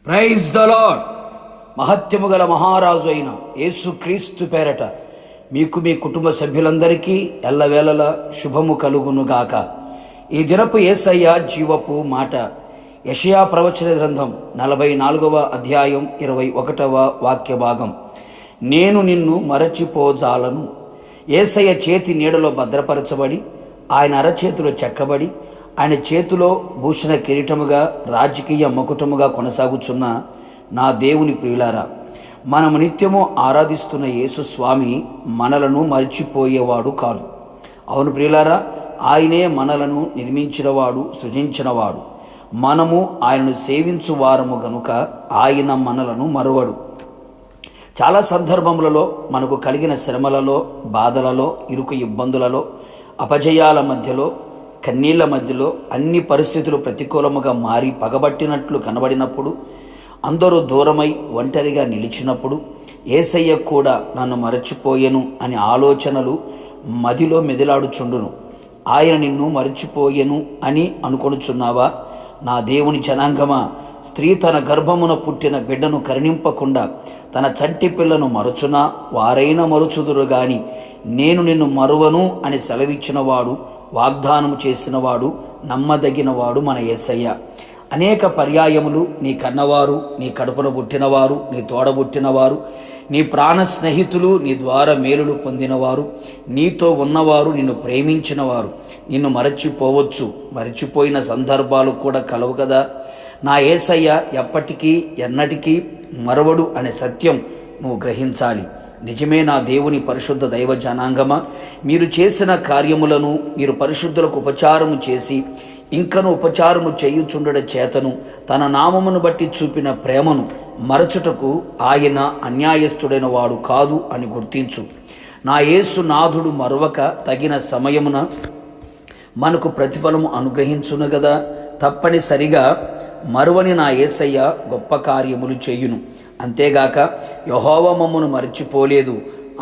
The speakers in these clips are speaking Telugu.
Praise the lord. మహత్యము గల మహారాజు అయిన యేసుక్రీస్తు పేరట మీకు మీ కుటుంబ సభ్యులందరికీ ఎల్లవేళలా శుభము కలుగునుగాక. ఈ దినపు యేసయ్య జీవపు మాట యెషయా ప్రవచన గ్రంథం 44వ అధ్యాయం 21వ వాక్య భాగం. నేను నిన్ను మరచిపోజాలను. యేసయ్య చేతి నీడలో భద్రపరచబడి, ఆయన అరచేతిలో చెక్కబడి, ఆయన చేతిలో భూషణ కిరీటముగా రాజకీయ మకుటముగా కొనసాగుచున్న నా దేవుని ప్రియులారా, మనము నిత్యము ఆరాధిస్తున్న యేసు స్వామి మనలను మర్చిపోయేవాడు కాదు. అవును ప్రియులారా, ఆయనే మనలను నిర్మించినవాడు, సృజించినవాడు. మనము ఆయనను సేవించు వారము గనుక ఆయన మనలను మరువడు. చాలా సందర్భములలో మనకు కలిగిన శ్రమలలో, బాధలలో, ఇరుకు ఇబ్బందులలో, అపజయాల మధ్యలో, కన్నీళ్ల మధ్యలో అన్ని పరిస్థితులు ప్రతికూలముగా మారి పగబట్టినట్లు కనబడినప్పుడు, అందరూ దూరమై ఒంటరిగా నిలిచినప్పుడు, యేసయ్య కూడా నన్ను మరచిపోయెను అనే ఆలోచనలు మదిలో మెదిలాడుచుండును. ఆయన నిన్ను మరచిపోయెను అని అనుకొనుచున్నావా? నా దేవుని జనాంగమా, స్త్రీ తన గర్భమున పుట్టిన బిడ్డను కరుణింపకుండా తన చంటి పిల్లను మరచునా? వారైనా మరుచుదురు గాని నేను నిన్ను మరువను అని సెలవిచ్చినవాడు, వాగ్దానము చేసినవాడు, నమ్మదగినవాడు మన యేసయ్య. అనేక పర్యాయములు నీ కన్నవారు, నీ కడుపున పుట్టినవారు, నీ తోడబుట్టినవారు, నీ ప్రాణ స్నేహితులు, నీ ద్వారా మేలులు పొందినవారు, నీతో ఉన్నవారు, నిన్ను ప్రేమించినవారు నిన్ను మరచిపోవచ్చు. మరచిపోయిన సందర్భాలు కూడా కలవు కదా. నా యేసయ్య ఎప్పటికీ ఎన్నటికీ మరవడు అనే సత్యం నువ్వు గ్రహించాలి. నిజమే నా దేవుని పరిశుద్ధ దైవ జనాంగమా, మీరు చేసిన కార్యములను మీరు పరిశుద్ధులకు ఉపచారము చేసి ఇంకను ఉపచారము చేయుచుండడ చేతను తన నామమును బట్టి చూపిన ప్రేమను మరచుటకు ఆయన అన్యాయస్తుడైన వాడు కాదు అని గుర్తించు. నా యేసు నాథుడు మరవక తగిన సమయమున మనకు ప్రతిఫలము అనుగ్రహించును గదా. తప్పనిసరిగా మరువని నా యేసయ్య గొప్ప కార్యములు చేయును. అంతేగాక యెహోవా మమ్మును మర్చిపోలేదు,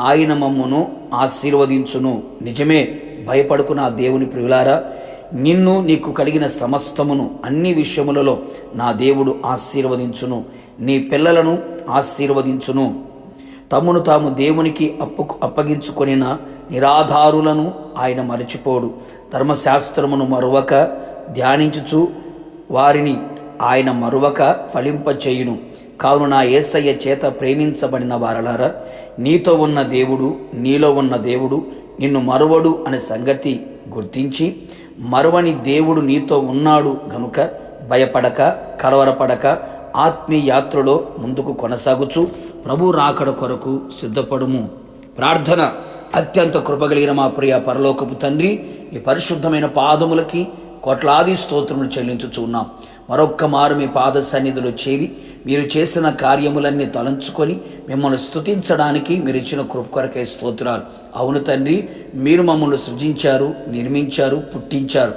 ఆయన మమ్మును ఆశీర్వదించును. నిజమే, భయపడుకు నా దేవుని ప్రియులారా. నిన్ను, నీకు కలిగిన సమస్తమును అన్ని విషయములలో నా దేవుడు ఆశీర్వదించును. నీ పిల్లలను ఆశీర్వదించును. తమ్మును తాము దేవునికి అప్పగించుకొనిన నిరాధారులను ఆయన మరచిపోడు. ధర్మశాస్త్రమును మరువక ధ్యానించుచు వారిని ఆయన మరువక ఫలింపచేయును. కావున నా యేసయ్య చేత ప్రేమించబడిన వారలారా, నీతో ఉన్న దేవుడు, నీలో ఉన్న దేవుడు నిన్ను మరువడు అనే సంగతి గుర్తించి, మరువని దేవుడు నీతో ఉన్నాడు గనుక భయపడక, కలవరపడక ఆత్మీయ యాత్రలో ముందుకు కొనసాగుచు ప్రభు రాకడ కొరకు సిద్ధపడుము. ప్రార్థన. అత్యంత కృపగలిగిన మా ప్రియ పరలోకపు తండ్రి, ఈ పరిశుద్ధమైన పాదములకి కోట్లాది స్తోత్రములు చెల్లించుచున్నాం. మరొక్క మారు మీ పాద సన్నిధిలో చేరి మీరు చేసిన కార్యములన్నీ తలంచుకొని మిమ్మల్ని స్తుతించడానికి మీరు ఇచ్చిన కృప కొరకే స్తోత్రాలు. అవును తండ్రి, మీరు మమ్మల్ని సృజించారు, నిర్మించారు, పుట్టించారు.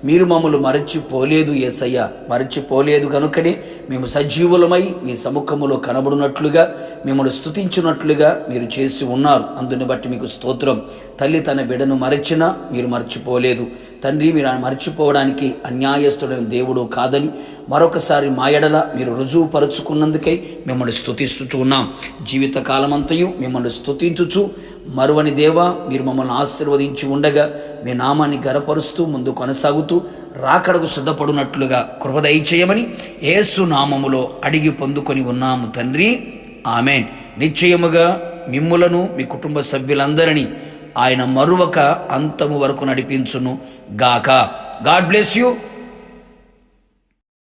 మీరు మమ్మల్ని మరచిపోలేదు యేసయ్య. మరచిపోలేదు కనుకనే మేము సజీవులమై మీ సముఖములో కనబడినట్లుగా, మిమ్మల్ని స్తుతించినట్లుగా మీరు చేసి ఉన్నారు. అందుని బట్టి మీకు స్తోత్రం. తల్లి తన బిడ్డను మరచినా మీరు మర్చిపోలేదు తండ్రి. మీరు మర్చిపోవడానికి అన్యాయస్తుడైన దేవుడు కాదని మరొకసారి మా ఎడల మీరు రుజువుపరుచుకున్నందుకై మిమ్మల్ని స్తుతిస్తూ ఉన్నాం. జీవితకాలమంతయు మిమ్మల్ని స్తుతించుచు మరువని దేవా, మీరు మమ్మల్ని ఆశీర్వదించి ఉండగా మీ నామాన్ని గనపరుస్తూ ముందు కొనసాగుతూ రాకడకు సిద్ధపడినట్లుగా కృప దయచేయమని యేసు నామములో అడిగి పొందుకొని ఉన్నాము తండ్రి. ఆమెన్. నిశ్చయముగా మిమ్ములను మీ కుటుంబ సభ్యులందరినీ ఆయన మరువక అంతము వరకు నడిపించును గాక. God bless you.